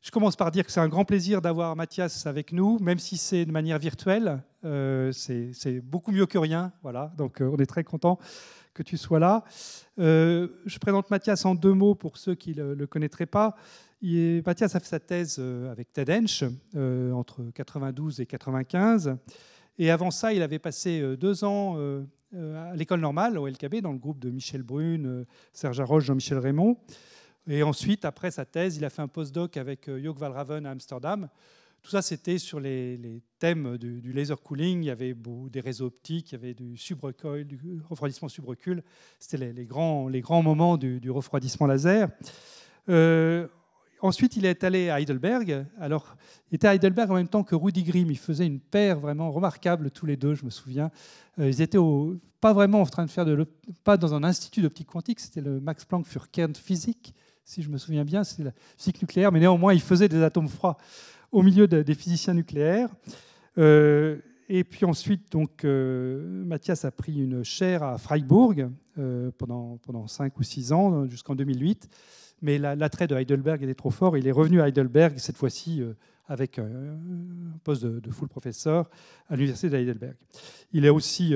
Je commence par dire que c'est un grand plaisir d'avoir Matthias avec nous, même si c'est de manière virtuelle. C'est beaucoup mieux que rien. Voilà, donc on est très content que tu sois là. Je présente Matthias en 2 mots pour ceux qui ne le connaîtraient pas. Matthias a fait sa thèse avec Ted Hensch entre 92 et 95. Et avant ça, il avait passé 2 ans à l'école normale, au LKB, dans le groupe de Michel Brune, Serge Haroche, Jean-Michel Raymond. Et ensuite, après sa thèse, il a fait un postdoc avec Jook Valraven à Amsterdam. Tout ça, c'était sur les thèmes du laser cooling. Il y avait des réseaux optiques, il y avait du subrecoil, du refroidissement subrecul. C'était les grands moments du refroidissement laser. Ensuite, il est allé à Heidelberg. Alors, il était à Heidelberg en même temps que Rudi Grimm. Ils faisaient une paire vraiment remarquable tous les deux, je me souviens. Ils étaient pas vraiment en train de faire pas dans un institut d'optique quantique, c'était le Max Planck für Kernphysik, si je me souviens bien, c'est la physique nucléaire, mais néanmoins, ils faisaient des atomes froids au milieu des physiciens nucléaires. Et puis ensuite, donc, Matthias a pris une chaire à Freiburg pendant 5 ou 6 ans, jusqu'en 2008. Mais l'attrait de Heidelberg était trop fort. Il est revenu à Heidelberg, cette fois-ci avec un poste de full professeur à l'université de Heidelberg. Il a aussi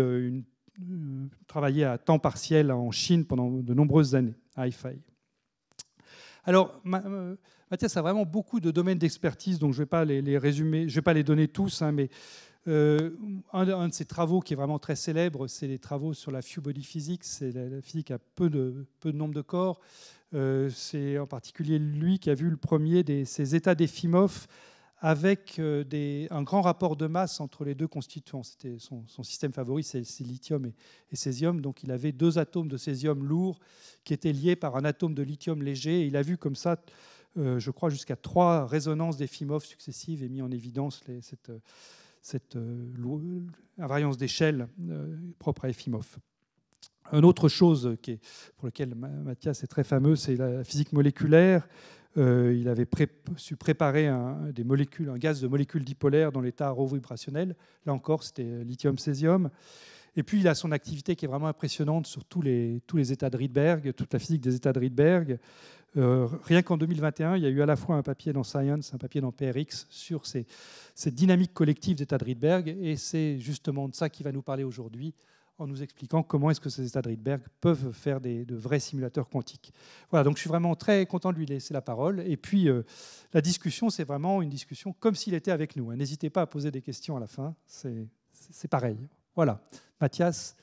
travaillé à temps partiel en Chine pendant de nombreuses années, à Haïfa. Alors, Matthias a vraiment beaucoup de domaines d'expertise, donc je ne vais pas les résumer, je ne vais pas les donner tous, hein, mais un de ses travaux qui est vraiment très célèbre, c'est les travaux sur la few body physics, c'est la physique à peu de nombre de corps. C'est en particulier lui qui a vu le premier de ces états d'Efimov avec un grand rapport de masse entre les 2 constituants. C'était son système favori, c'est lithium et césium. Donc il avait 2 atomes de césium lourds qui étaient liés par un atome de lithium léger. Et il a vu comme ça, je crois, jusqu'à 3 résonances d'Efimov successives et mis en évidence cette invariance d'échelle propre à Efimov. Une autre chose pour laquelle Matthias est très fameux, c'est la physique moléculaire. Il avait su préparer un gaz de molécules dipolaires dans l'état vibrationnel. Là encore, c'était lithium-césium. Et puis, il a son activité qui est vraiment impressionnante sur tous les états de Rydberg, toute la physique des états de Rydberg. Rien qu'en 2021, il y a eu à la fois un papier dans Science, un papier dans PRX sur cette dynamique collective d'états de Rydberg. Et c'est justement de ça qu'il va nous parler aujourd'hui, en nous expliquant comment est-ce que ces états de Rydberg peuvent faire de vrais simulateurs quantiques. Voilà, donc je suis vraiment très content de lui laisser la parole. Et puis, la discussion, c'est vraiment une discussion comme s'il était avec nous. N'hésitez pas à poser des questions à la fin, c'est pareil. Voilà. Matthias,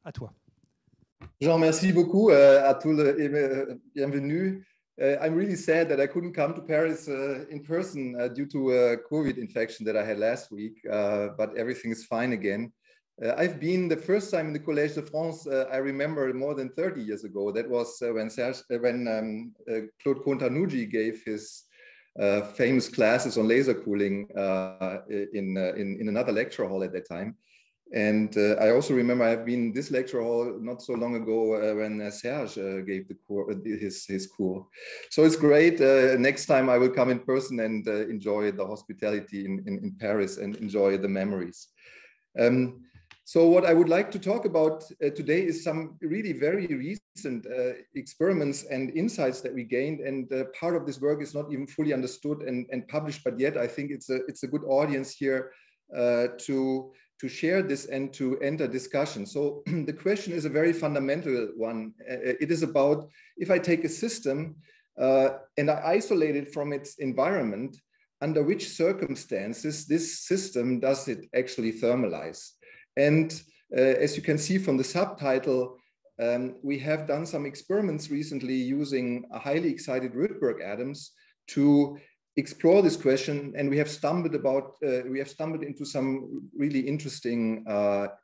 à toi. Jean, merci beaucoup à tous bienvenue. I'm really sad that I couldn't come to Paris in person due to a COVID infection that I had last week, but everything is fine again. I've been the first time in the Collège de France, I remember more than 30 years ago. That was when Claude Contanucci gave his famous classes on laser cooling in another lecture hall at that time. And I also remember I've been in this lecture hall not so long ago when Serge gave his course. So it's great. Next time I will come in person and enjoy the hospitality in Paris and enjoy the memories. So what I would like to talk about today is some really very recent experiments and insights that we gained. And part of this work is not even fully understood and published, but yet I think it's a good audience here to share this and to enter discussion. So the question is a very fundamental one. It is about, if I take a system and I isolate it from its environment, under which circumstances this system does it actually thermalize? And as you can see from the subtitle, we have done some experiments recently using highly excited Rydberg atoms to explore this question, and we have stumbled into some really interesting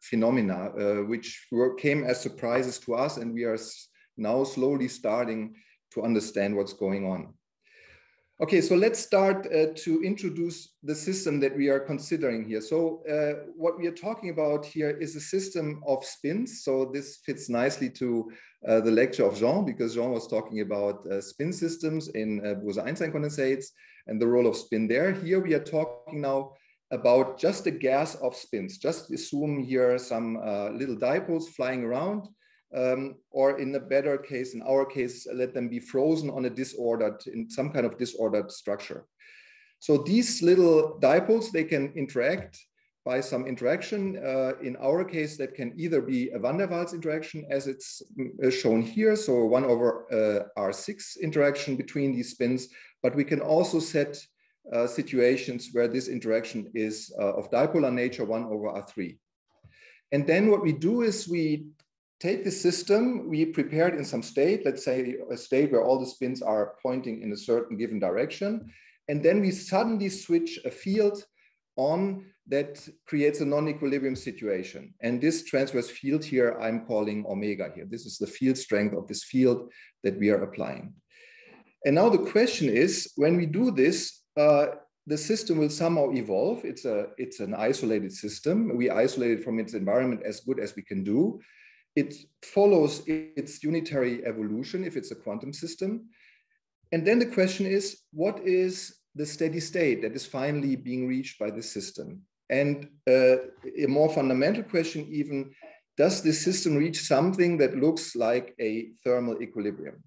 phenomena, which came as surprises to us, and we are now slowly starting to understand what's going on. Okay, so let's start to introduce the system that we are considering here. So what we are talking about here is a system of spins. So this fits nicely to the lecture of Jean, because Jean was talking about spin systems in Bose-Einstein condensates and the role of spin there. Here we are talking now about just a gas of spins. Just assume here some little dipoles flying around. or in a better case, in our case, let them be frozen on in some kind of disordered structure. So these little dipoles, they can interact by some interaction. In our case, that can either be a van der Waals interaction, as it's shown here, so 1 over R6 interaction between these spins, but we can also set situations where this interaction is of dipolar nature, 1 over R3. And then what we do is we take the system, we prepare it in some state, let's say a state where all the spins are pointing in a certain given direction, and then we suddenly switch a field on that creates a non-equilibrium situation. And this transverse field here, I'm calling omega here. This is the field strength of this field that we are applying. And now the question is, when we do this, the system will somehow evolve. It's an isolated system. We isolate it from its environment as good as we can do. It follows its unitary evolution if it's a quantum system. And then the question is, what is the steady state that is finally being reached by the system? And a more fundamental question even, does this system reach something that looks like a thermal equilibrium?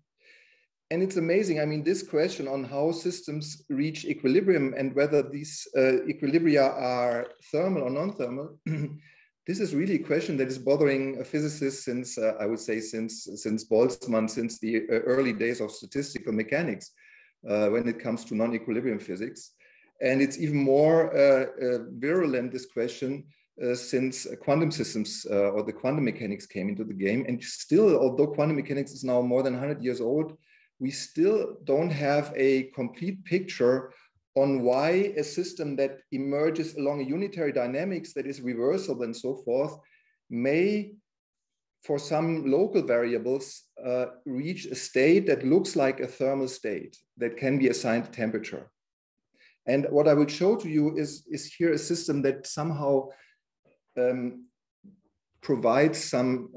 And it's amazing. I mean, this question on how systems reach equilibrium and whether these equilibria are thermal or non-thermal, this is really a question that is bothering physicists since, I would say, since Boltzmann, since the early days of statistical mechanics, when it comes to non-equilibrium physics. And it's even more virulent, this question, since quantum systems or the quantum mechanics came into the game. And still, although quantum mechanics is now more than 100 years old, we still don't have a complete picture on why a system that emerges along a unitary dynamics that is reversible and so forth may, for some local variables, reach a state that looks like a thermal state that can be assigned temperature. And what I will show to you is here a system that somehow provides some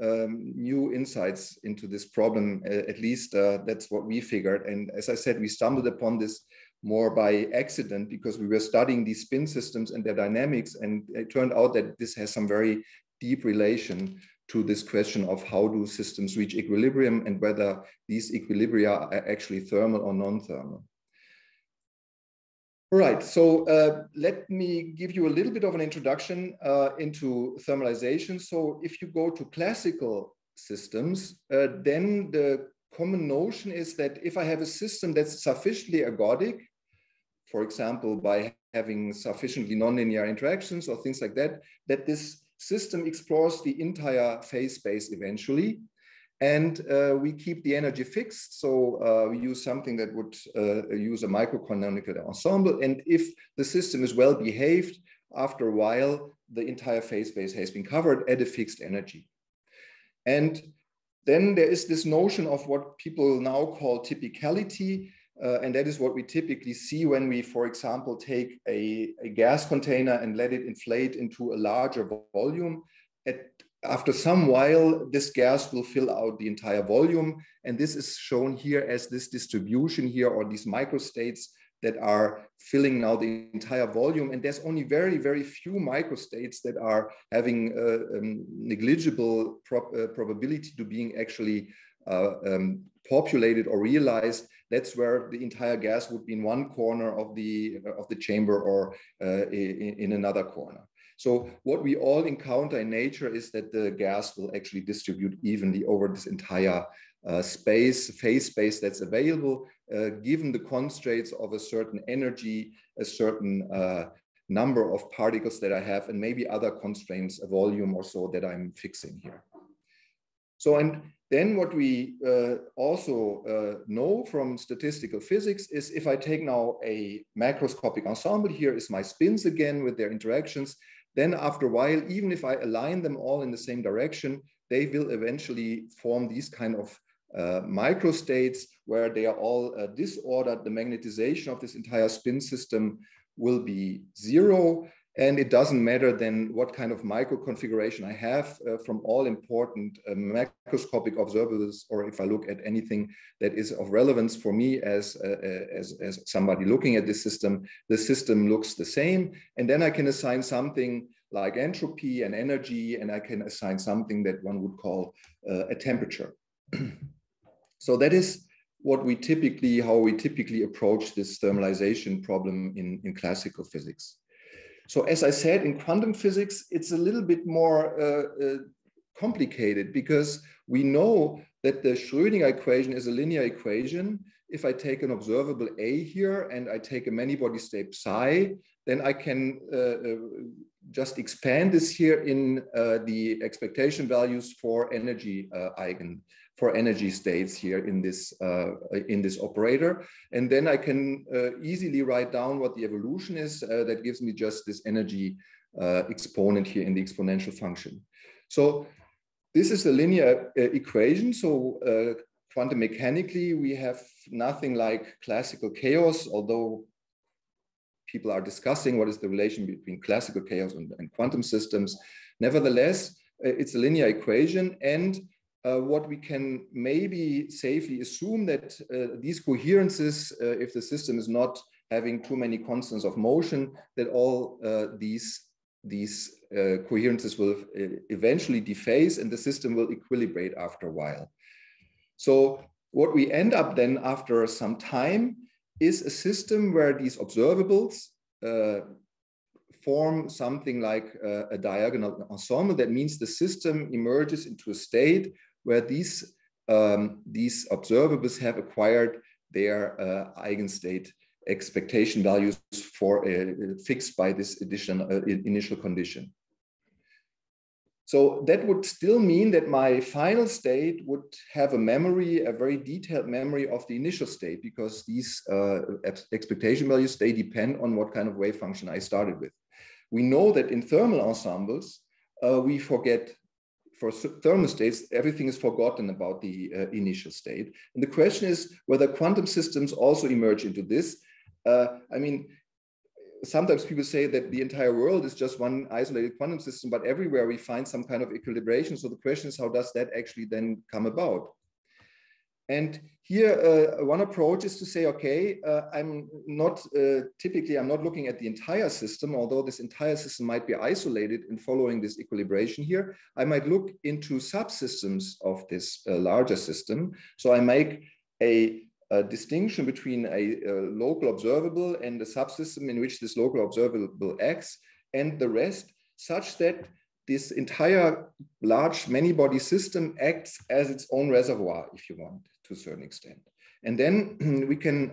new insights into this problem. At least that's what we figured. And as I said, we stumbled upon this more by accident because we were studying these spin systems and their dynamics. And it turned out that this has some very deep relation to this question of how do systems reach equilibrium and whether these equilibria are actually thermal or non-thermal. All right, so let me give you a little bit of an introduction into thermalization. So if you go to classical systems, then the common notion is that if I have a system that's sufficiently ergodic, for example, by having sufficiently nonlinear interactions or things like that, that this system explores the entire phase space eventually. And we keep the energy fixed. So we use something that would use a microcanonical ensemble. And if the system is well behaved, after a while, the entire phase space has been covered at a fixed energy. And then there is this notion of what people now call typicality. And that is what we typically see when we, for example, take a gas container and let it inflate into a larger volume. After some while, this gas will fill out the entire volume. And this is shown here as this distribution here, or these microstates that are filling now the entire volume. And there's only very, very few microstates that are having negligible probability to being actually populated or realized. That's where the entire gas would be in one corner of the chamber or in another corner. So what we all encounter in nature is that the gas will actually distribute evenly over this entire phase space that's available, given the constraints of a certain energy, a certain number of particles that I have, and maybe other constraints, a volume or so that I'm fixing here. So, and then what we also know from statistical physics is if I take now a macroscopic ensemble, here is my spins again with their interactions, then after a while, even if I align them all in the same direction, they will eventually form these kind of microstates where they are all disordered. The magnetization of this entire spin system will be zero. And it doesn't matter then what kind of micro configuration I have from all important macroscopic observables, or if I look at anything that is of relevance for me as somebody looking at this system, the system looks the same. And then I can assign something like entropy and energy, and I can assign something that one would call a temperature. So that is how we typically approach this thermalization problem in classical physics. So as I said, in quantum physics, it's a little bit more complicated, because we know that the Schrödinger equation is a linear equation. If I take an observable A here and I take a many-body state psi, then I can just expand this here in the expectation values for energy energy states here in this operator. And then I can easily write down what the evolution is. That gives me just this energy exponent here in the exponential function. So this is a linear equation. So quantum mechanically, we have nothing like classical chaos, although people are discussing what is the relation between classical chaos and quantum systems. Nevertheless, it's a linear equation, and what we can maybe safely assume that these coherences, if the system is not having too many constants of motion, that all these coherences will eventually dephase and the system will equilibrate after a while. So what we end up then after some time is a system where these observables form something like a diagonal ensemble. That means the system emerges into a state where these observables have acquired their eigenstate expectation values for fixed by this initial condition. So that would still mean that my final state would have a memory, a very detailed memory of the initial state, because these expectation values, they depend on what kind of wave function I started with. We know that in thermal ensembles, we forget, for thermal states, everything is forgotten about the initial state. And the question is whether quantum systems also emerge into this. I mean, sometimes people say that the entire world is just one isolated quantum system, but everywhere we find some kind of equilibration. So the question is, how does that actually then come about? And here, one approach is to say, okay, I'm not looking at the entire system, although this entire system might be isolated in following this equilibration here. I might look into subsystems of this larger system. So I make a distinction between a local observable and a subsystem in which this local observable acts, and the rest, such that this entire large many-body system acts as its own reservoir, if you want, to a certain extent. And then we can,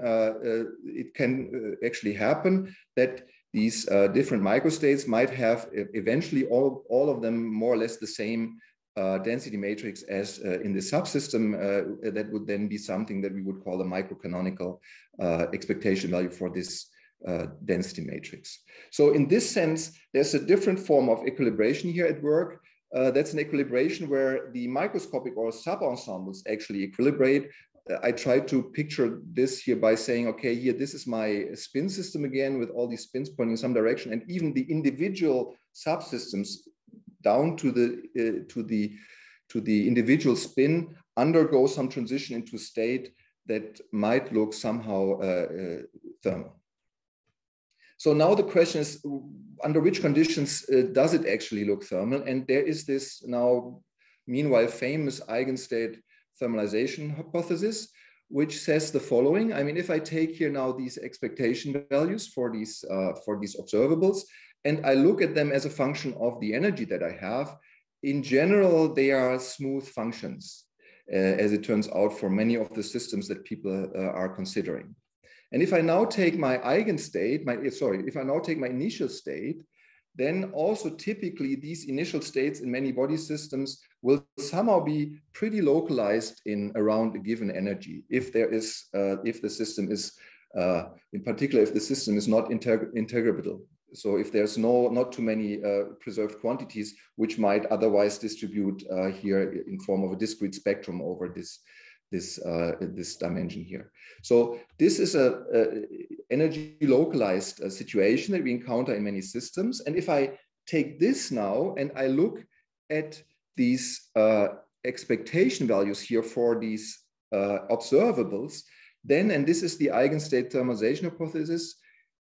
it can actually happen that these different microstates might have eventually all of them more or less the same density matrix as in the subsystem. That would then be something that we would call a microcanonical expectation value for this density matrix. So in this sense, there's a different form of equilibration here at work. That's an equilibration where the microscopic or sub-ensembles actually equilibrate. I try to picture this here by saying, okay, here, this is my spin system again with all these spins pointing in some direction, and even the individual subsystems down to the individual spin undergo some transition into a state that might look somehow thermal. So now the question is, under which conditions does it actually look thermal? And there is this now, meanwhile, famous Eigenstate Thermalization Hypothesis, which says the following. I mean, if I take here now these expectation values for these observables, and I look at them as a function of the energy that I have, in general, they are smooth functions, as it turns out for many of the systems that people are considering. And if I now take my eigenstate, if I now take my initial state, then also typically these initial states in many body systems will somehow be pretty localized in around a given energy. If there is, if the system is, in particular, if the system is not integrable. So if there's not too many preserved quantities, which might otherwise distribute here in form of a discrete spectrum over this this dimension here. So this is a energy localized situation that we encounter in many systems. And if I take this now and I look at these expectation values here for these observables, then, and this is the Eigenstate Thermalization Hypothesis,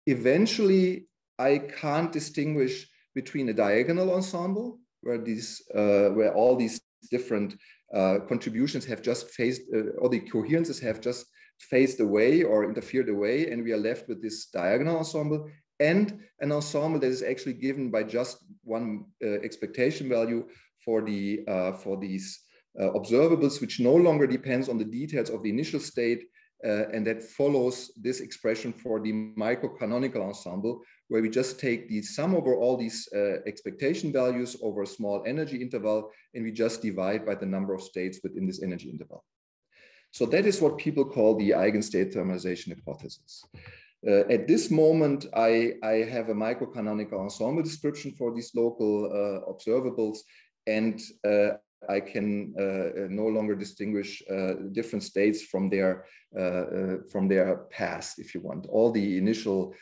eventually I can't distinguish between a diagonal ensemble where all these different contributions have just phased, or the coherences have just phased away or interfered away, and we are left with this diagonal ensemble, and an ensemble that is actually given by just one expectation value for these observables, which no longer depends on the details of the initial state, and that follows this expression for the microcanonical ensemble, where we just take the sum over all these expectation values over a small energy interval, and we just divide by the number of states within this energy interval. So that is what people call the Eigenstate Thermalization Hypothesis. At this moment, I have a microcanonical ensemble description for these local observables, and I can no longer distinguish different states from their past, if you want. All the initial,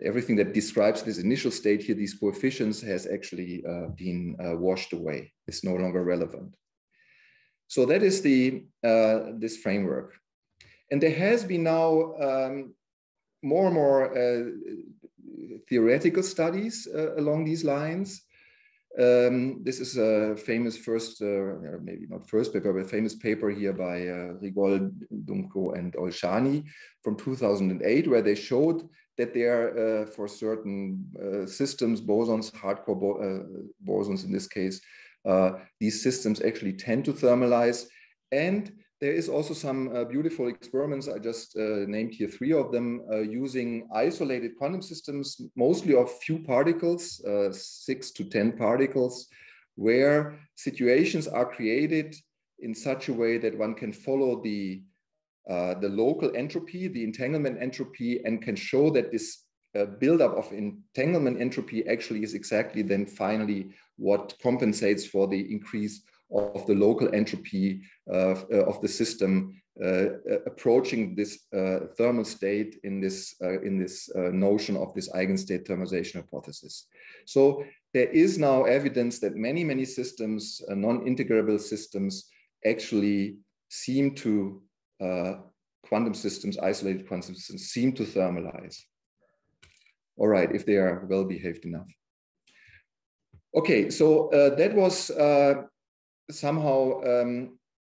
everything that describes this initial state here, these coefficients, has actually been washed away. It's no longer relevant. So that is this framework. And there has been now more and more theoretical studies along these lines. This is a famous maybe not first paper, but a famous paper here by Rigol, Dumko, and Olshani from 2008, where they showed that there, for certain systems, bosons, hardcore bosons in this case, these systems actually tend to thermalize. And there is also some beautiful experiments. I just named here 3 of them using isolated quantum systems, mostly of few particles, 6 to 10 particles, where situations are created in such a way that one can follow the local entropy, the entanglement entropy, and can show that this buildup of entanglement entropy actually is exactly then finally what compensates for the increase of the local entropy of the system approaching this thermal state in this notion of this Eigenstate Thermalization Hypothesis. So there is now evidence that many systems, non-integrable systems, actually seem to, quantum systems, isolated quantum systems, seem to thermalize. All right, if they are well behaved enough. Okay, so that was somehow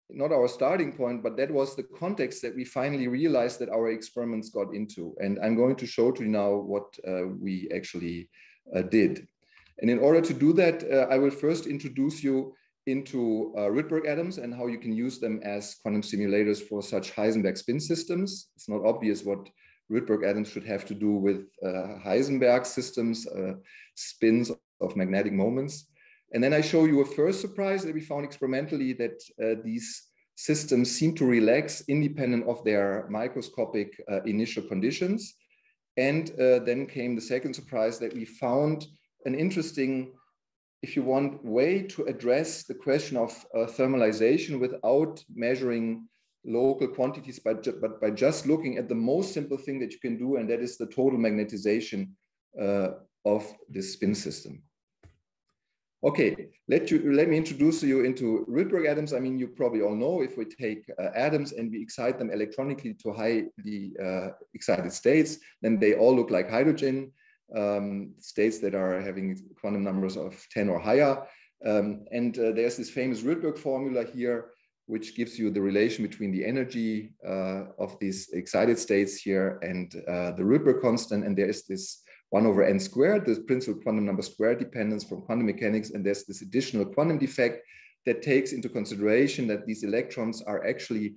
not our starting point, but that was the context that we finally realized that our experiments got into. And I'm going to show to you now what we actually did. And in order to do that, I will first introduce you into Rydberg atoms and how you can use them as quantum simulators for such Heisenberg spin systems. It's not obvious what Rydberg atoms should have to do with Heisenberg systems, spins of magnetic moments. And then I show you a first surprise that we found experimentally, that these systems seem to relax independent of their microscopic initial conditions. And then came the second surprise, that we found an interesting, if you want, way to address the question of thermalization without measuring local quantities, but by just looking at the most simple thing that you can do, and that is the total magnetization of this spin system. Okay, let me introduce you into Rydberg atoms. I mean, you probably all know, if we take atoms and we excite them electronically to highly excited states, then they all look like hydrogen, states that are having quantum numbers of 10 or higher. There's this famous Rydberg formula here, which gives you the relation between the energy of these excited states here and the Rydberg constant. And there is this 1/n squared, the principal quantum number square dependence from quantum mechanics. And there's this additional quantum defect that takes into consideration that these electrons are actually,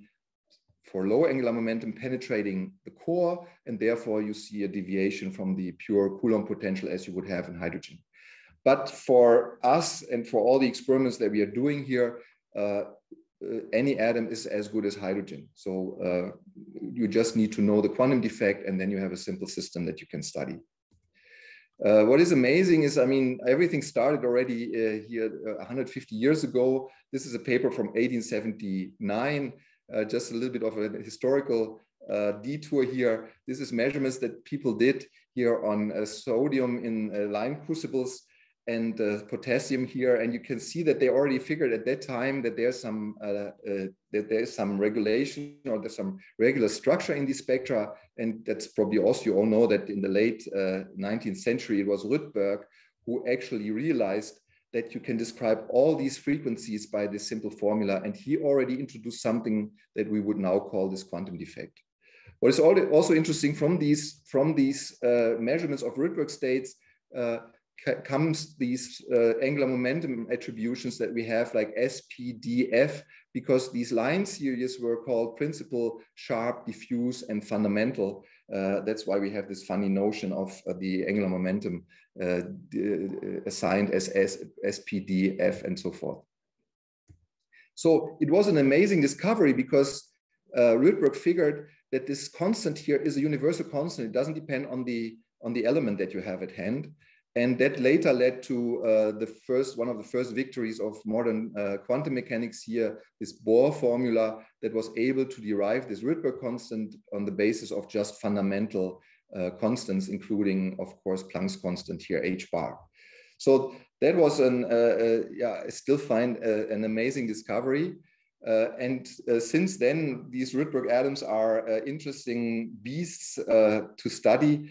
for low angular momentum, penetrating the core. And therefore you see a deviation from the pure Coulomb potential as you would have in hydrogen. But for us and for all the experiments that we are doing here, any atom is as good as hydrogen. So you just need to know the quantum defect, and then you have a simple system that you can study. What is amazing is, I mean, everything started already here 150 years ago. This is a paper from 1879, just a little bit of a historical detour here. This is measurements that people did here on sodium in lime crucibles and potassium here, and you can see that they already figured at that time that there's some regulation, or there's some regular structure in the spectra, and that's probably also, you all know that in the late 19th century it was Rydberg who actually realized that you can describe all these frequencies by this simple formula, and he already introduced something that we would now call this quantum defect. What is also interesting from these measurements of Rydberg states comes these angular momentum attributions that we have, like SPDF, because these line series were called principal, sharp, diffuse, and fundamental. That's why we have this funny notion of the angular momentum assigned as SPDF and so forth. So it was an amazing discovery, because Rydberg figured that this constant here is a universal constant. It doesn't depend on the element that you have at hand. And that later led to one of the first victories of modern quantum mechanics here, this Bohr formula that was able to derive this Rydberg constant on the basis of just fundamental constants, including, of course, Planck's constant here, h bar. So that was I still find an amazing discovery. Since then, these Rydberg atoms are interesting beasts to study.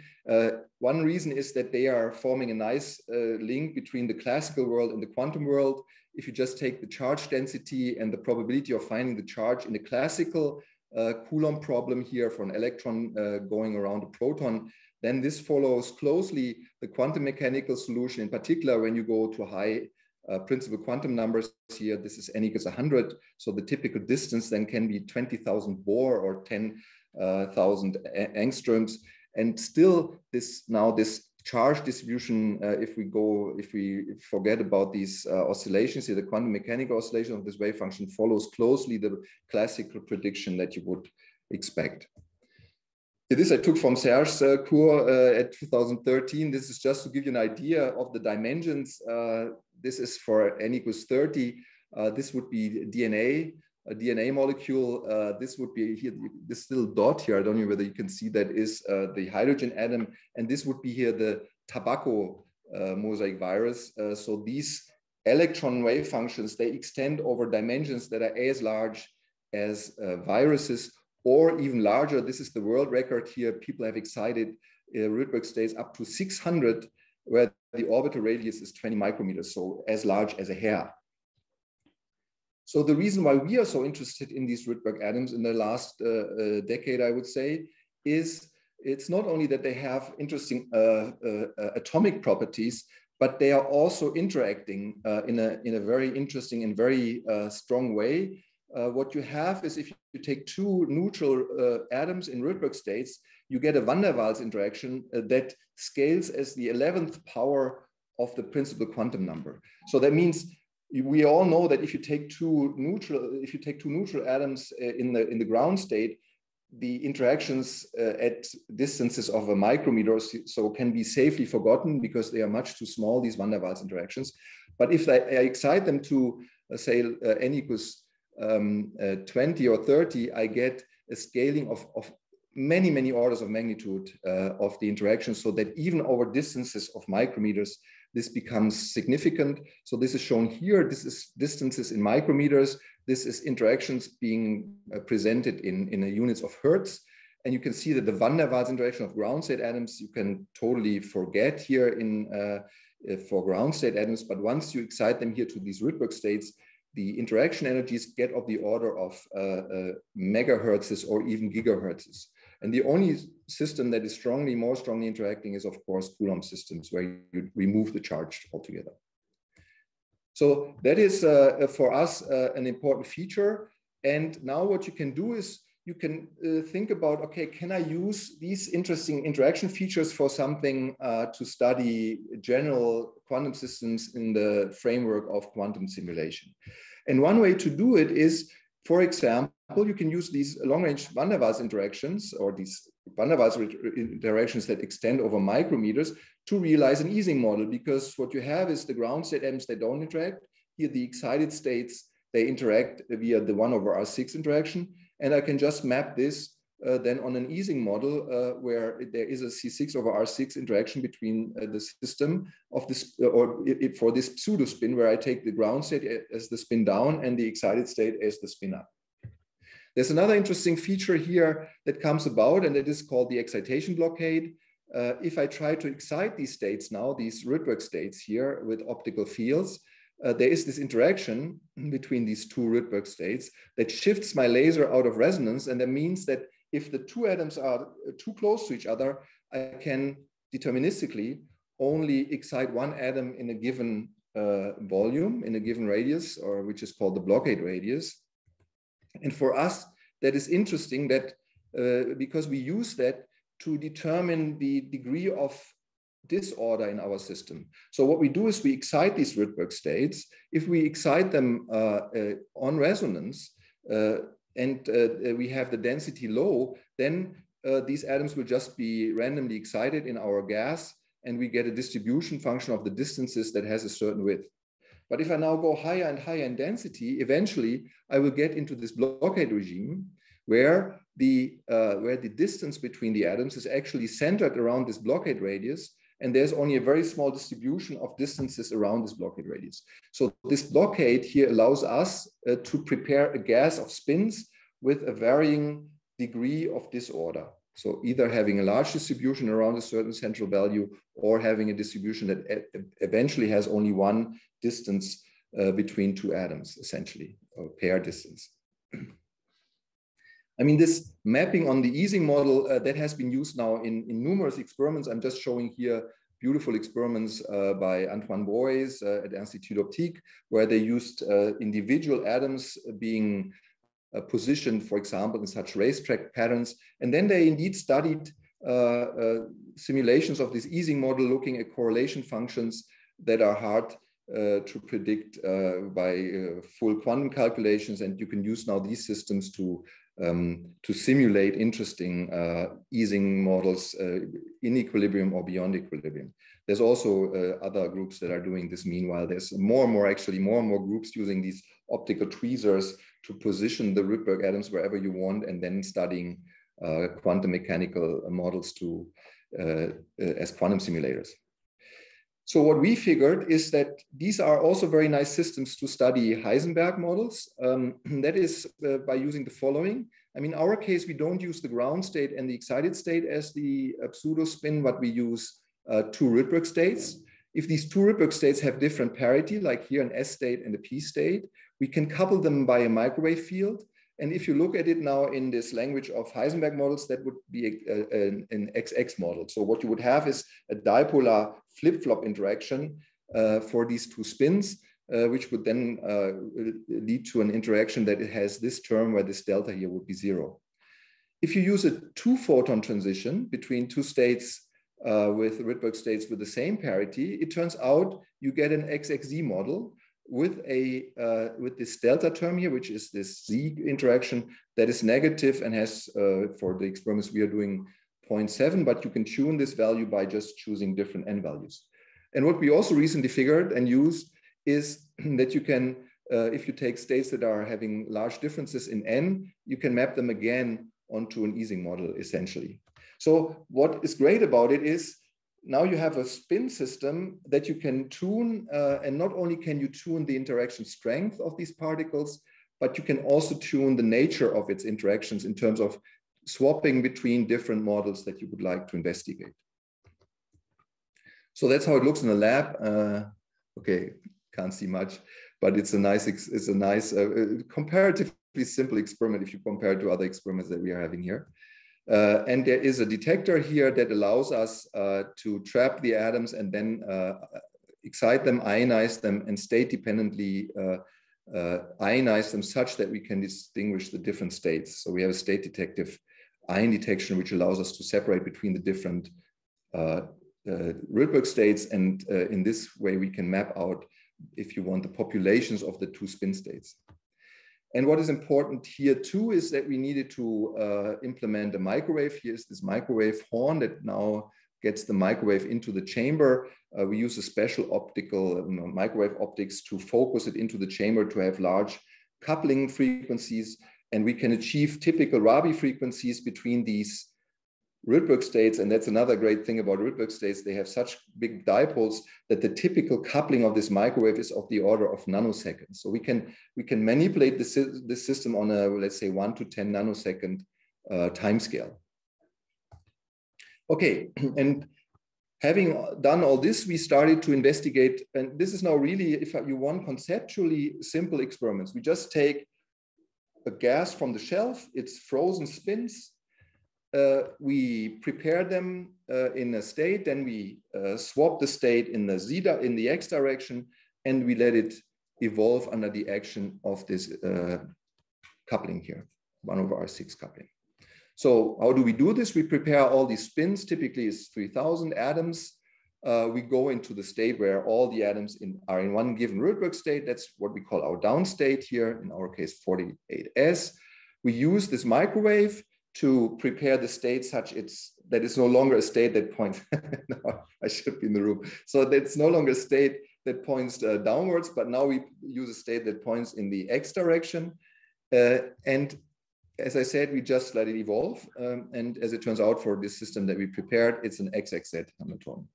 One reason is that they are forming a nice link between the classical world and the quantum world. If you just take the charge density and the probability of finding the charge in the classical Coulomb problem here for an electron going around a proton, then this follows closely the quantum mechanical solution, in particular when you go to high principal quantum numbers here. This is n equals 100. So the typical distance then can be 20,000 Bohr or 10,000 angstroms. And still this charge distribution, if we forget about these oscillations here, the quantum mechanical oscillation of this wave function follows closely the classical prediction that you would expect. This I took from Serge's course at 2013. This is just to give you an idea of the dimensions. This is for n equals 30. This would be DNA, a DNA molecule. This would be here, this little dot here, I don't know whether you can see that, is the hydrogen atom. And this would be here the tobacco mosaic virus. So these electron wave functions, they extend over dimensions that are as large as viruses, or even larger. This is the world record here. People have excited Rydberg states up to 600, where the orbital radius is 20 micrometers, so as large as a hair. So the reason why we are so interested in these Rydberg atoms in the last decade, I would say, is it's not only that they have interesting atomic properties, but they are also interacting in a very interesting and very strong way. What you have is, if you take two neutral atoms in Rydberg states, you get a van der Waals interaction that scales as the 11th power of the principal quantum number. So that means we all know that if you take two neutral atoms in the ground state, the interactions at distances of a micrometer so can be safely forgotten, because they are much too small, these van der Waals interactions. But if I excite them to say n equals 20 or 30, I get a scaling of many, many orders of magnitude of the interaction, so that even over distances of micrometers, this becomes significant. So this is shown here. This is distances in micrometers. This is interactions being presented in units of hertz. And you can see that the van der Waals interaction of ground state atoms, you can totally forget here for ground state atoms. But once you excite them here to these Rydberg states, the interaction energies get of the order of megahertzes or even gigahertzes. And the only system that is more strongly interacting is, of course, Coulomb systems, where you remove the charge altogether. So that is, for us, an important feature. And now what you can do is you can think about, okay, can I use these interesting interaction features for something to study general quantum systems in the framework of quantum simulation? And one way to do it is, for example, you can use these long-range van der Waals interactions, or these van der Waals interactions that extend over micrometers to realize an Ising model, because what you have is the ground state atoms, they don't interact. Here, the excited states, they interact via the 1/R6 interaction. And I can just map this then on an Ising model where there is a C6/R6 interaction between the system of this, for this pseudo spin, where I take the ground state as the spin down and the excited state as the spin up. There's another interesting feature here that comes about, and it is called the excitation blockade. If I try to excite these states now, these Rydberg states here with optical fields, there is this interaction between these two Rydberg states that shifts my laser out of resonance. And that means that if the two atoms are too close to each other, I can deterministically only excite one atom in a given volume, in a given radius, or which is called the blockade radius. And for us, that is interesting that because we use that to determine the degree of disorder in our system. So what we do is we excite these Rydberg states. If we excite them on resonance and we have the density low, then these atoms will just be randomly excited in our gas, and we get a distribution function of the distances that has a certain width. But if I now go higher and higher in density, eventually I will get into this blockade regime where the distance between the atoms is actually centered around this blockade radius, and there's only a very small distribution of distances around this blockade radius. So this blockade here allows us to prepare a gas of spins with a varying degree of disorder. So either having a large distribution around a certain central value, or having a distribution that eventually has only one distance between two atoms, essentially, or pair distance. I mean, this mapping on the Ising model that has been used now in numerous experiments. I'm just showing here beautiful experiments by Antoine Boyes at Institut d'Optique, where they used individual atoms being positioned, for example, in such racetrack patterns. And then they indeed studied simulations of this Ising model, looking at correlation functions that are hard to predict by full quantum calculations. And you can use now these systems to simulate interesting Ising models in equilibrium or beyond equilibrium. There's also other groups that are doing this. Meanwhile, there's more and more groups using these optical tweezers to position the Rydberg atoms wherever you want, and then studying quantum mechanical models as quantum simulators. So what we figured is that these are also very nice systems to study Heisenberg models. That is by using the following. I mean, in our case, we don't use the ground state and the excited state as the pseudo spin, but we use two Rydberg states. If these two Rydberg states have different parity, like here an S state and a P state, we can couple them by a microwave field. And if you look at it now in this language of Heisenberg models, that would be an XX model. So what you would have is a dipolar flip-flop interaction for these two spins, which would then lead to an interaction that it has this term where this delta here would be 0. If you use a two-photon transition between two states with Rydberg states with the same parity, it turns out you get an XXZ model with this delta term here, which is this Z interaction that is negative and has, for the experiments we are doing, 0.7, but you can tune this value by just choosing different N values. And what we also recently figured and used is that you can, if you take states that are having large differences in N, you can map them again onto an Ising model, essentially. So what is great about it is now you have a spin system that you can tune, and not only can you tune the interaction strength of these particles, but you can also tune the nature of its interactions in terms of swapping between different models that you would like to investigate. So that's how it looks in the lab. Okay, can't see much, but it's a nice comparatively simple experiment if you compare it to other experiments that we are having here. And there is a detector here that allows us to trap the atoms and then excite them, ionize them, and state dependently ionize them such that we can distinguish the different states. So we have a state detective ion detection, which allows us to separate between the different Rydberg states. And in this way, we can map out, if you want, the populations of the two spin states. And what is important here too is that we needed to implement a microwave. Here's this microwave horn that now gets the microwave into the chamber. We use a special optical microwave optics to focus it into the chamber to have large coupling frequencies. And we can achieve typical Rabi frequencies between these Rydberg states. And that's another great thing about Rydberg states. They have such big dipoles that the typical coupling of this microwave is of the order of nanoseconds. So we can manipulate this system on a, let's say, 1 to 10 nanosecond time scale. Okay, and having done all this, we started to investigate, and this is now really, if you want, conceptually simple experiments. We just take a gas from the shelf, it's frozen spins, we prepare them in a state, then we swap the state in the x direction, and we let it evolve under the action of this coupling here, 1/6 coupling. So how do we do this? We prepare all these spins, typically it's 3,000 atoms. We go into the state where all the atoms are in one given Rydberg state. That's what we call our down state here, in our case 48S. We use this microwave to prepare the state such that it's no longer a state that points, no, I should be in the room. So that's no longer a state that points downwards, but now we use a state that points in the x direction. And as I said, we just let it evolve. And as it turns out, for this system that we prepared, it's an XXZ Hamiltonian.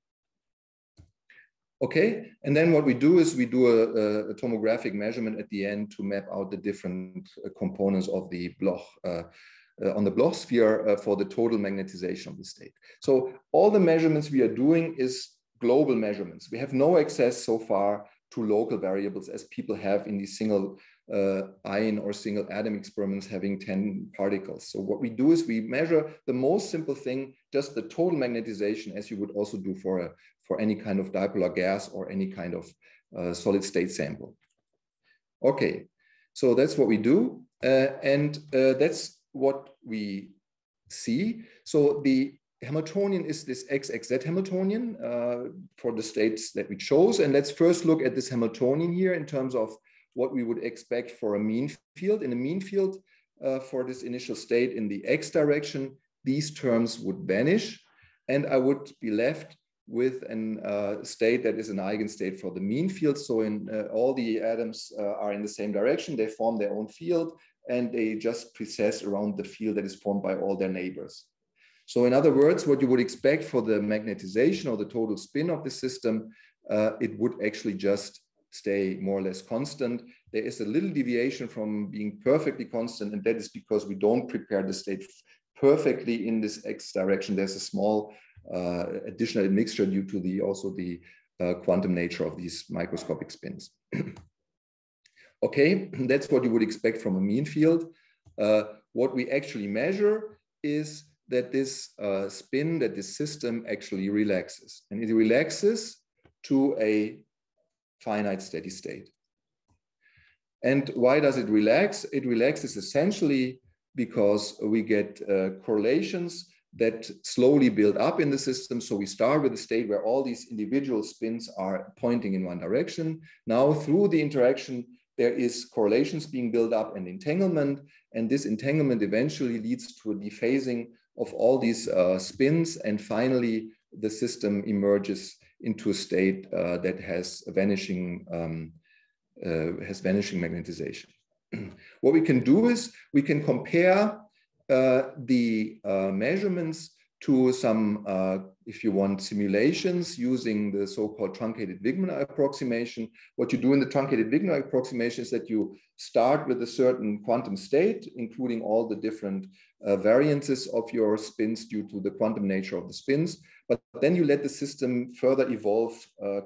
Okay, and then what we do is we do a tomographic measurement at the end to map out the different components of the Bloch on the Bloch sphere for the total magnetization of the state. So all the measurements we are doing is global measurements. We have no access so far to local variables as people have in these single ion or single atom experiments having 10 particles. So what we do is we measure the most simple thing, just the total magnetization, as you would also do for any kind of dipolar gas or any kind of solid state sample. Okay, so that's what we do. And that's what we see. So the Hamiltonian is this XXZ Hamiltonian for the states that we chose. And let's first look at this Hamiltonian here in terms of what we would expect for a mean field. In a mean field for this initial state in the x direction, these terms would vanish. And I would be left with a state that is an eigenstate for the mean field. So in all the atoms are in the same direction, they form their own field, and they just precess around the field that is formed by all their neighbors. So in other words, what you would expect for the magnetization or the total spin of the system, it would actually just stay more or less constant. There is a little deviation from being perfectly constant, and that is because we don't prepare the state perfectly in this x direction. There's a small additional admixture due to also the quantum nature of these microscopic spins. Okay, that's what you would expect from a mean field. What we actually measure is that this spin, that this system actually relaxes. And it relaxes to a finite steady state. And why does it relax? It relaxes essentially because we get correlations that slowly build up in the system. So we start with a state where all these individual spins are pointing in one direction. Now through the interaction, there is correlations being built up and entanglement. And this entanglement eventually leads to a dephasing of all these spins. And finally, the system emerges into a state that has vanishing magnetization. What we can do is we can compare the measurements to some, if you want, simulations using the so-called truncated Weidemüller approximation. What you do in the truncated Weidemüller approximation is that you start with a certain quantum state, including all the different variances of your spins due to the quantum nature of the spins, but then you let the system further evolve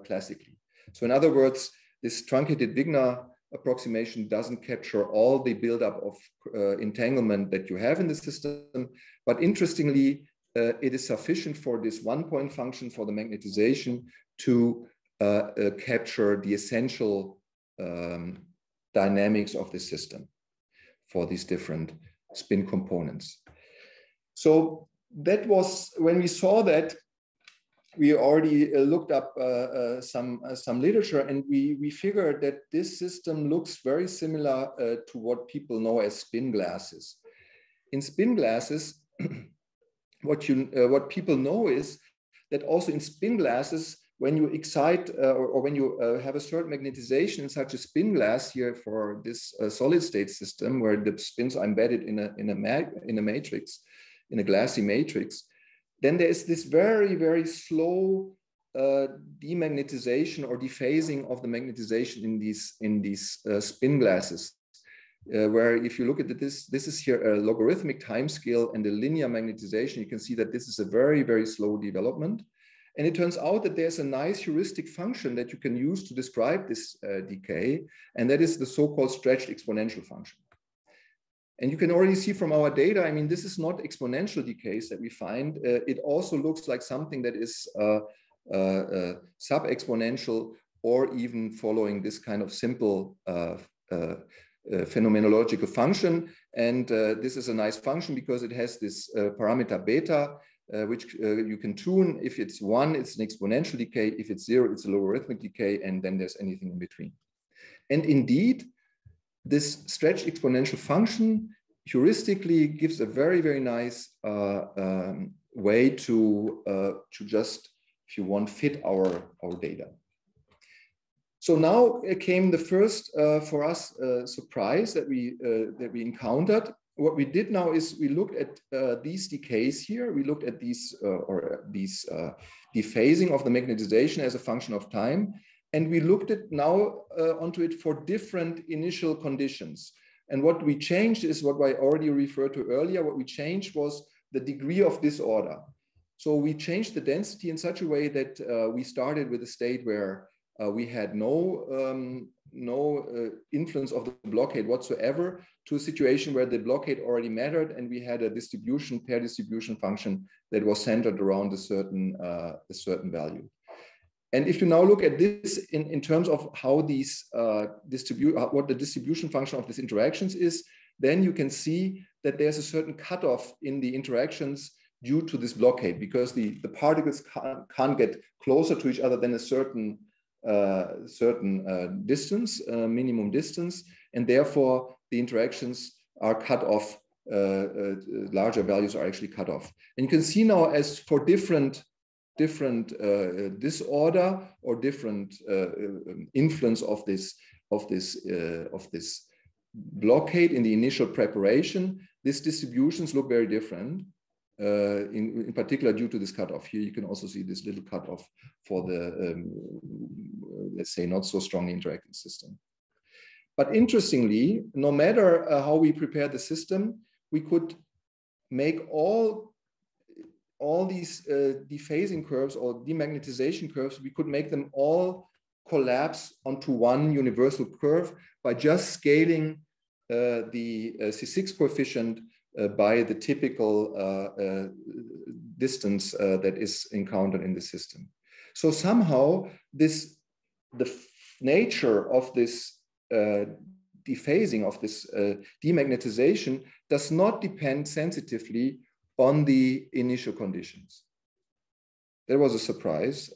classically. So in other words, this truncated Weidemüller approximation doesn't capture all the buildup of entanglement that you have in the system, but interestingly, it is sufficient for this one-point function for the magnetization to capture the essential dynamics of the system for these different spin components. So that was, when we saw that, we already looked up some literature, and we figured that this system looks very similar to what people know as spin glasses. In spin glasses, what people know is that also in spin glasses, when you excite or when you have a certain magnetization in such a spin glass here for this solid state system, where the spins are embedded in a matrix, in a glassy matrix, then there is this very, very slow demagnetization or dephasing of the magnetization in these spin glasses. Where if you look at this is here a logarithmic time scale and the linear magnetization, you can see that this is a very, very slow development. And it turns out that there's a nice heuristic function that you can use to describe this decay, and that is the so-called stretched exponential function. And you can already see from our data, I mean, this is not exponential decays that we find. It also looks like something that is sub-exponential or even following this kind of simple phenomenological function. And this is a nice function because it has this parameter beta, which you can tune. If it's 1, it's an exponential decay. If it's 0, it's a logarithmic decay. And then there's anything in between. And indeed, this stretched exponential function heuristically gives a very, very nice way to just, if you want, fit our data. So now came the first, for us, surprise that we encountered. What we did now is we looked at these decays here. We looked at these dephasing of the magnetization as a function of time. And we looked at now onto it for different initial conditions. And what we changed is what I already referred to earlier. What we changed was the degree of disorder. So we changed the density in such a way that we started with a state where we had no influence of the blockade whatsoever, to a situation where the blockade already mattered, and we had a distribution, pair distribution function that was centered around a certain value. And if you now look at this in terms of how these what the distribution function of these interactions is, then you can see that there's a certain cutoff in the interactions due to this blockade, because the particles can't get closer to each other than a certain distance, minimum distance, and therefore the interactions are cut off. Larger values are actually cut off, and you can see now, as for different disorder or different influence of this blockade in the initial preparation, these distributions look very different. In particular, due to this cutoff. Here you can also see this little cutoff for the, let's say, not so strongly interacting system. But interestingly, no matter how we prepare the system, we could make all these dephasing curves or demagnetization curves, we could make them all collapse onto one universal curve by just scaling the C6 coefficient by the typical distance that is encountered in the system. So somehow the nature of this dephasing, of this demagnetization, does not depend sensitively on the initial conditions. That was a surprise.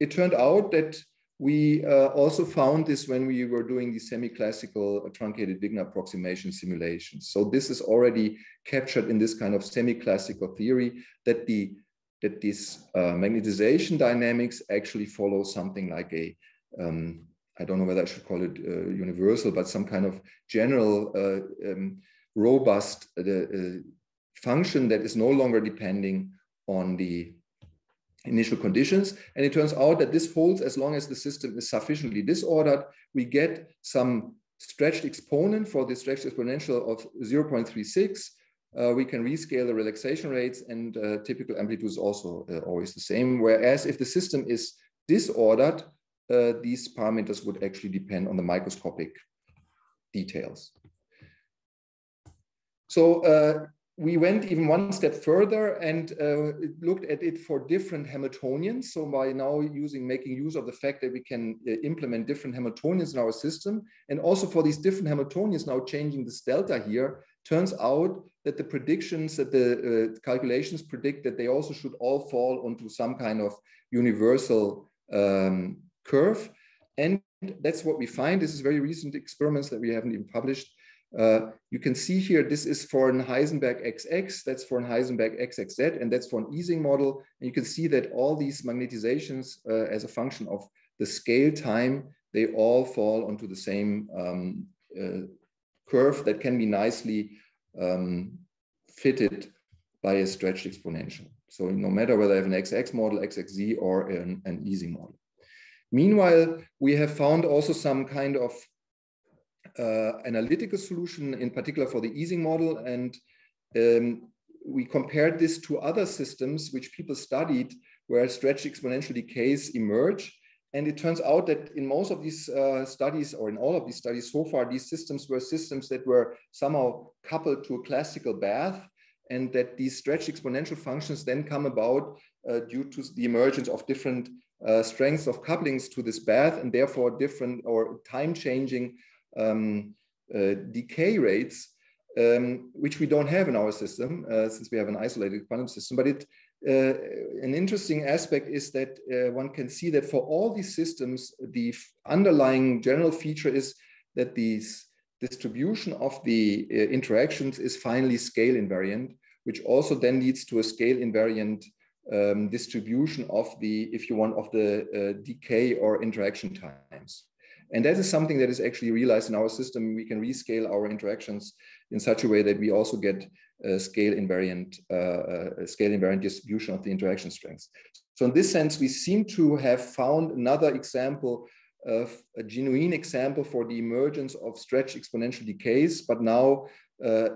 It turned out that we also found this when we were doing the semi-classical truncated Wigner approximation simulations. So this is already captured in this kind of semi-classical theory, that this magnetization dynamics actually follow something like a, I don't know whether I should call it universal, but some kind of general robust function that is no longer depending on the initial conditions. And it turns out that this holds as long as the system is sufficiently disordered. We get some stretched exponent for the stretched exponential of 0.36. We can rescale the relaxation rates, and typical amplitude is also always the same. Whereas if the system is disordered, these parameters would actually depend on the microscopic details. So we went even one step further and looked at it for different Hamiltonians. So by now making use of the fact that we can implement different Hamiltonians in our system, and also for these different Hamiltonians now changing this delta here, turns out that the predictions, that the calculations predict that they also should all fall onto some kind of universal curve. And that's what we find. This is very recent experiments that we haven't even published. You can see here, this is for an Heisenberg XX, that's for an Heisenberg XXZ, and that's for an Ising model. And you can see that all these magnetizations as a function of the scale time, they all fall onto the same curve that can be nicely fitted by a stretched exponential. So no matter whether I have an XX model, XXZ, or an Ising model. Meanwhile, we have found also some kind of analytical solution, in particular for the Ising model. And we compared this to other systems which people studied where stretched exponential decays emerge. And it turns out that in most of these studies, or in all of these studies so far, these systems were systems that were somehow coupled to a classical bath, and that these stretched exponential functions then come about due to the emergence of different strengths of couplings to this bath, and therefore different or time-changing decay rates, which we don't have in our system since we have an isolated quantum system. But an interesting aspect is that one can see that for all these systems, the underlying general feature is that this distribution of the interactions is finally scale invariant, which also then leads to a scale invariant distribution of the, if you want, of the decay or interaction times. And that is something that is actually realized in our system. We can rescale our interactions in such a way that we also get a scale invariant distribution of the interaction strengths. So in this sense, we seem to have found another example of a genuine example for the emergence of stretched exponential decays, but now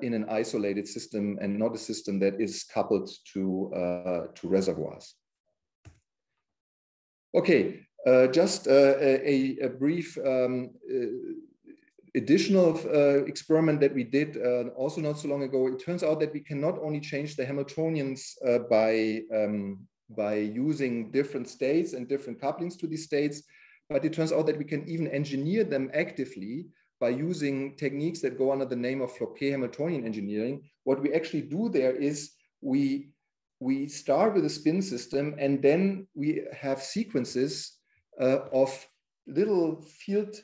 in an isolated system and not a system that is coupled to reservoirs. Okay, just a brief additional experiment that we did also not so long ago. It turns out that we can not only change the Hamiltonians by using different states and different couplings to these states, but it turns out that we can even engineer them actively by using techniques that go under the name of Floquet Hamiltonian Engineering. What we actually do there is we start with a spin system, and then we have sequences of little field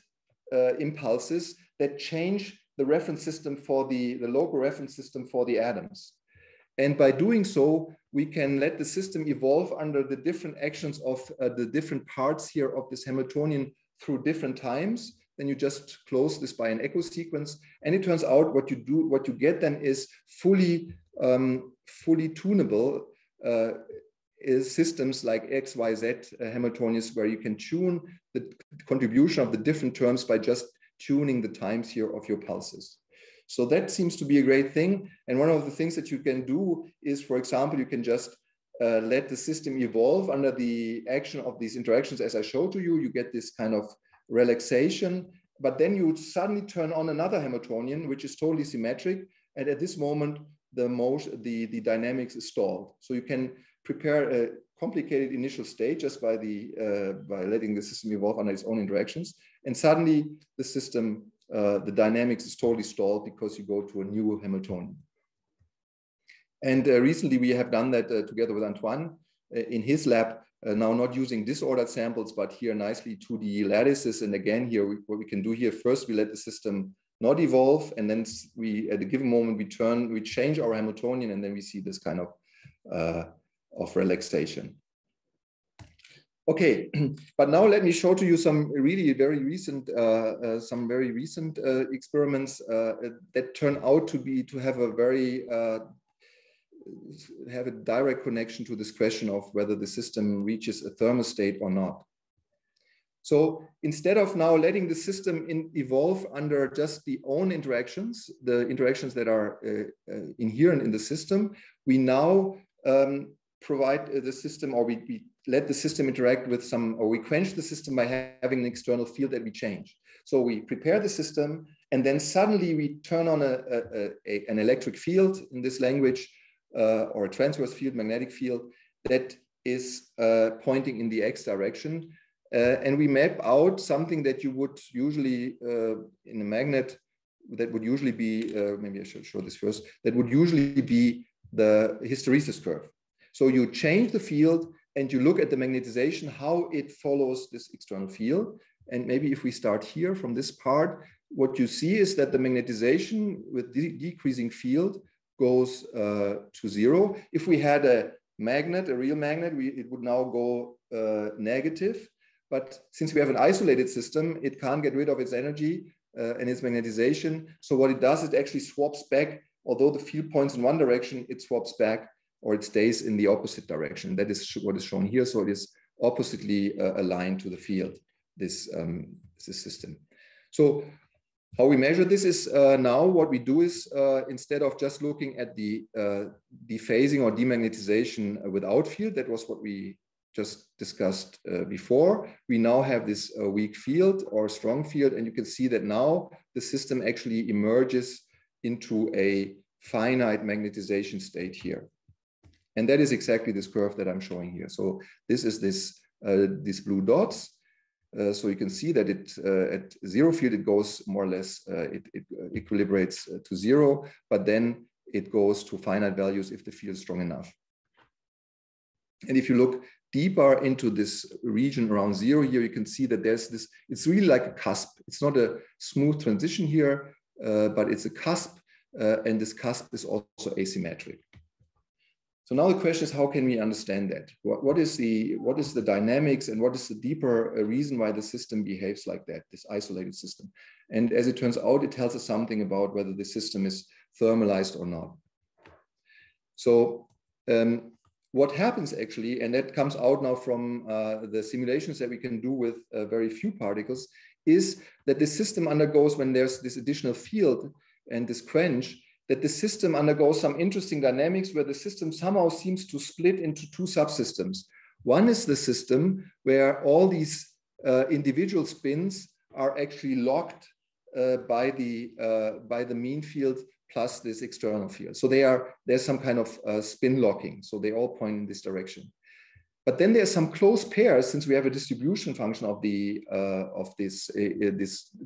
impulses that change the reference system for the local reference system for the atoms. And by doing so, we can let the system evolve under the different actions of the different parts here of this Hamiltonian through different times. Then you just close this by an echo sequence. And it turns out what you get then is fully tunable is systems like X, Y, Z Hamiltonians, where you can tune the contribution of the different terms by just tuning the times here of your pulses. So that seems to be a great thing. And one of the things that you can do is, for example, you can just let the system evolve under the action of these interactions. As I showed to you, you get this kind of relaxation, but then you suddenly turn on another Hamiltonian, which is totally symmetric. And at this moment, the dynamics is stalled. So you can prepare a complicated initial state just by letting the system evolve under its own interactions. And suddenly the system, the dynamics is totally stalled because you go to a new Hamiltonian. And recently we have done that together with Antoine in his lab, now not using disordered samples, but here nicely 2D lattices. And again, here, what we can do here, first we let the system not evolve, and then we, at a given moment, we change our Hamiltonian, and then we see this kind of relaxation. Okay, but now let me show to you some really very recent experiments that turn out to have a very have a direct connection to this question of whether the system reaches a thermal state or not. So instead of now letting the system evolve under just the own interactions, the interactions that are inherent in the system, we now provide the system, or we let the system interact with some, or we quench the system by having an external field that we change. So we prepare the system, and then suddenly we turn on an electric field in this language, or a transverse field, magnetic field, that is pointing in the X direction. And we map out something that you would usually in a magnet that would usually be, maybe I should show this first, that would usually be the hysteresis curve. So you change the field and you look at the magnetization, how it follows this external field. And maybe if we start here from this part, what you see is that the magnetization with the decreasing field goes to 0. If we had a magnet, a real magnet, it would now go negative. But since we have an isolated system, it can't get rid of its energy and its magnetization. So what it does, it actually swaps back. Although the field points in one direction, it swaps back, or it stays in the opposite direction. That is what is shown here. So it is oppositely aligned to the field, this system. So how we measure this is now what we do is instead of just looking at the dephasing or demagnetization without field, that was what we just discussed before. We now have this weak field or strong field, and you can see that now the system actually emerges into a finite magnetization state here. And that is exactly this curve that I'm showing here. So this is these blue dots. So you can see that it at 0 field, it goes more or less, it equilibrates to 0, but then it goes to finite values if the field is strong enough. And if you look deeper into this region around 0 here, you can see that there's this, it's really like a cusp. It's not a smooth transition here, but it's a cusp, and this cusp is also asymmetric. So now the question is, how can we understand that? What is the dynamics, and what is the deeper reason why the system behaves like that, this isolated system? And as it turns out, it tells us something about whether the system is thermalized or not. So what happens actually, and that comes out now from the simulations that we can do with very few particles, is that the system undergoes, when there's this additional field and this quench, that the system undergoes some interesting dynamics where the system somehow seems to split into two subsystems. One is the system where all these individual spins are actually locked by the mean field plus this external field. So there's some kind of spin locking. So they all point in this direction. But then there's some close pairs, since we have a distribution function of these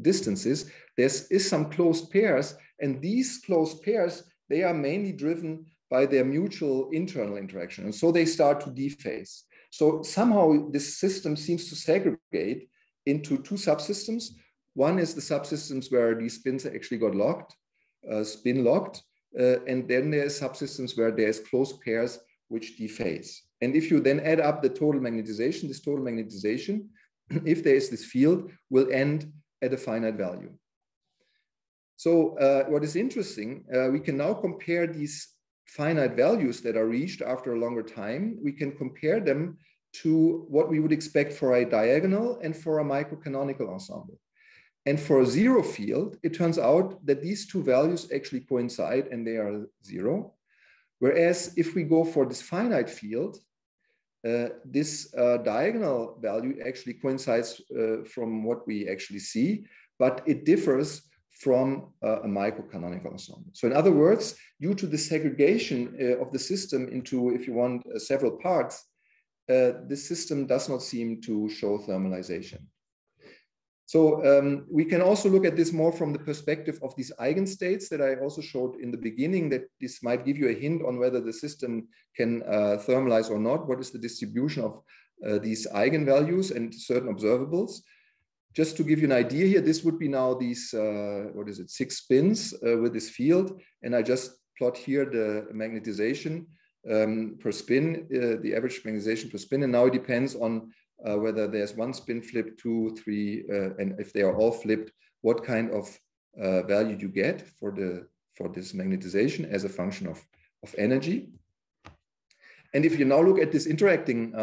distances. There is some closed pairs, and these closed pairs, they are mainly driven by their mutual internal interaction, and so they start to dephase. So somehow this system seems to segregate into two subsystems. One is the subsystems where these spins actually got locked, spin locked, and then there's subsystems where there's closed pairs which dephase. And if you then add up the total magnetization, this total magnetization, if there is this field, will end at a finite value. So what is interesting, we can now compare these finite values that are reached after a longer time. We can compare them to what we would expect for a diagonal and for a microcanonical ensemble. And for a 0 field, it turns out that these two values actually coincide and they are 0. Whereas if we go for this finite field, this diagonal value actually coincides from what we actually see, but it differs from a microcanonical ensemble. So in other words, due to the segregation of the system into, if you want, several parts, this system does not seem to show thermalization. So we can also look at this more from the perspective of these eigenstates that I also showed in the beginning, that this might give you a hint on whether the system can thermalize or not. What is the distribution of these eigenvalues and certain observables? Just to give you an idea here, this would be now these, 6 spins with this field. And I just plot here the magnetization per spin, the average magnetization per spin. And now it depends on whether there's one spin flip, 2, 3, and if they are all flipped, what kind of value you get for this magnetization as a function of energy. And if you now look at this interacting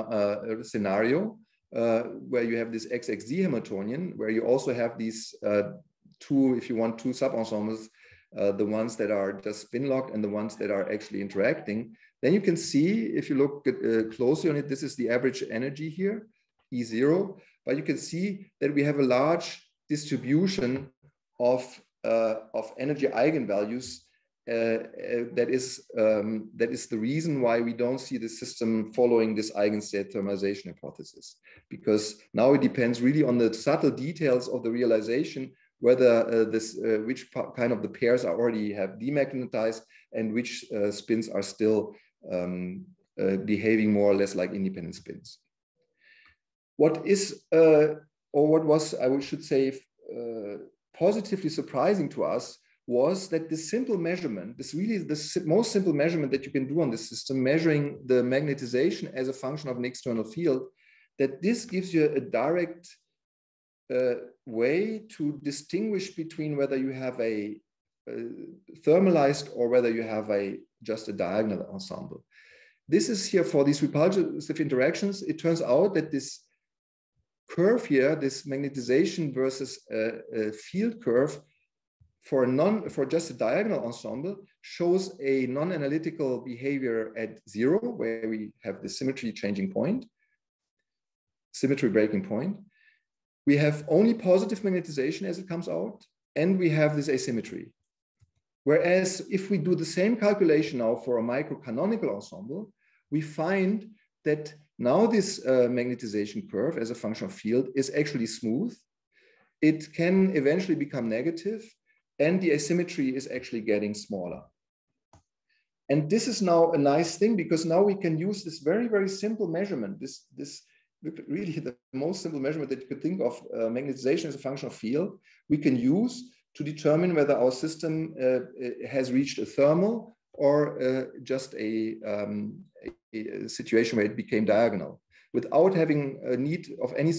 scenario, where you have this XXD Hamiltonian, where you also have these two, if you want, two subensembles, the ones that are just spin locked and the ones that are actually interacting, then you can see, if you look closely on it, this is the average energy here, E0, but you can see that we have a large distribution of energy eigenvalues. That is the reason why we don't see the system following this Eigenstate Thermalization Hypothesis, because now it depends really on the subtle details of the realization, whether which kind of the pairs are already have demagnetized and which spins are still behaving more or less like independent spins. What is, or what was, I should say, positively surprising to us was that this simple measurement, this really the most simple measurement that you can do on this system, measuring the magnetization as a function of an external field, that this gives you a direct way to distinguish between whether you have a thermalized or whether you have just a diagonal ensemble. This is here for these repulsive interactions. It turns out that this curve here, this magnetization versus field curve for just a diagonal ensemble, shows a non-analytical behavior at 0, where we have the symmetry changing point, symmetry breaking point. We have only positive magnetization as it comes out, and we have this asymmetry. Whereas if we do the same calculation now for a microcanonical ensemble, we find that now this magnetization curve as a function of field is actually smooth. It can eventually become negative, and the asymmetry is actually getting smaller. And this is now a nice thing, because now we can use this very, very simple measurement, this really the most simple measurement that you could think of, magnetization as a function of field, we can use to determine whether our system has reached a thermal or just a situation where it became diagonal, without having a need of any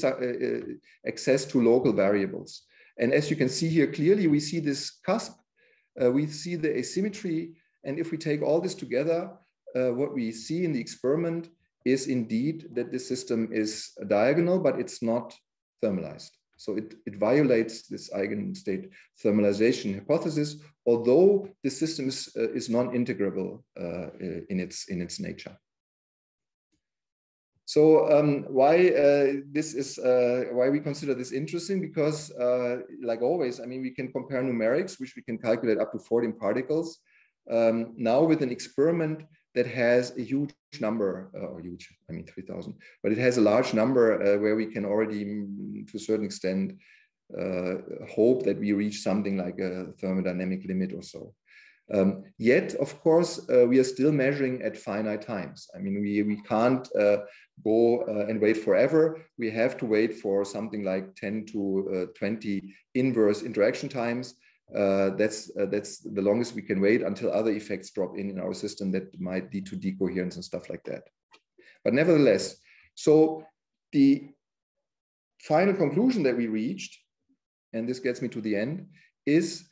access to local variables. And as you can see here clearly, we see this cusp, we see the asymmetry, and if we take all this together, what we see in the experiment is indeed that this system is diagonal, but it's not thermalized. So it violates this Eigenstate Thermalization Hypothesis, although the system is non-integrable in its nature. So why we consider this interesting? Because like always, I mean, we can compare numerics, which we can calculate up to 14 particles, now with an experiment that has a huge number, or huge, I mean 3,000, but it has a large number where we can already, to a certain extent, hope that we reach something like a thermodynamic limit or so. Yet, of course, we are still measuring at finite times. I mean, we can't go and wait forever. We have to wait for something like 10 to 20 inverse interaction times. That's the longest we can wait until other effects drop in our system that might lead to decoherence and stuff like that. But nevertheless, so the final conclusion that we reached, and this gets me to the end, is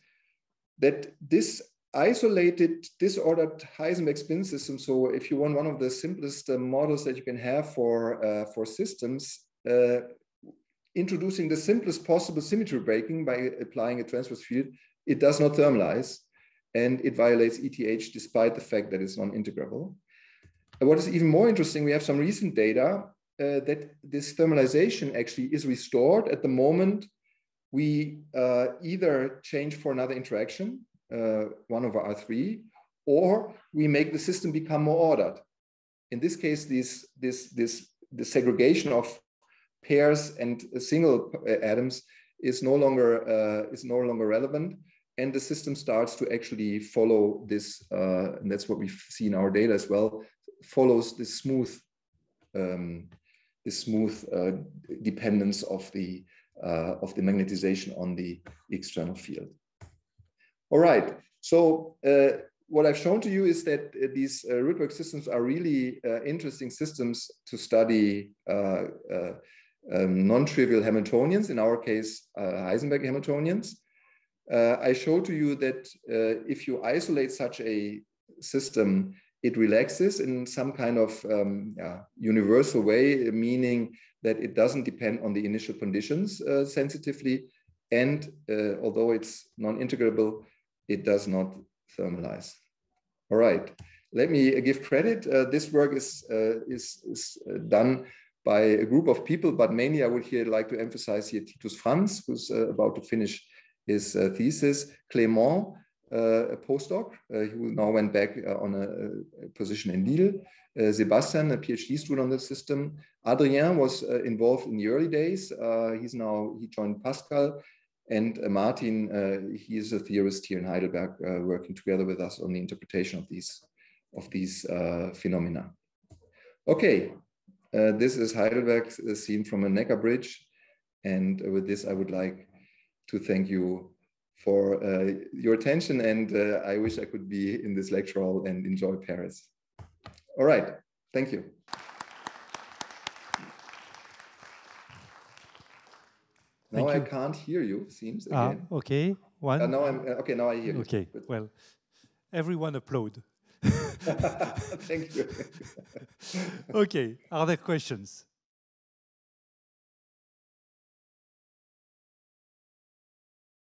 that this isolated disordered Heisenberg spin system, so if you want one of the simplest models that you can have for systems, introducing the simplest possible symmetry breaking by applying a transverse field, it does not thermalize, and it violates ETH despite the fact that it's non-integrable. What is even more interesting, we have some recent data that this thermalization actually is restored at the moment we either change for another interaction, 1 over R3, or we make the system become more ordered. In this case, the segregation of pairs and single atoms is no longer relevant, and the system starts to actually follow this, and that's what we see in our data as well, follows this smooth dependence of the magnetization on the external field. All right, so what I've shown to you is that these Rydberg systems are really interesting systems to study non-trivial Hamiltonians, in our case, Heisenberg Hamiltonians. I showed to you that if you isolate such a system, it relaxes in some kind of universal way, meaning that it doesn't depend on the initial conditions sensitively. And although it's non-integrable, it does not thermalize. All right, let me give credit. This work is done by a group of people, but mainly I would here like to emphasize here Titus Franz, who's about to finish his thesis, Clément, a postdoc, who now went back on a position in Lille, Sebastian, a PhD student on the system. Adrien was involved in the early days. He joined Pascal. And Martin, he is a theorist here in Heidelberg, working together with us on the interpretation of these phenomena. Okay, this is Heidelberg seen from a Neckar bridge. And with this, I would like to thank you for your attention. And I wish I could be in this lecture hall and enjoy Paris. All right, thank you. Now I can't hear you, seems again. Okay, one. Now okay, now I hear you. Okay, well, everyone applaud. Thank you. Okay, are there questions?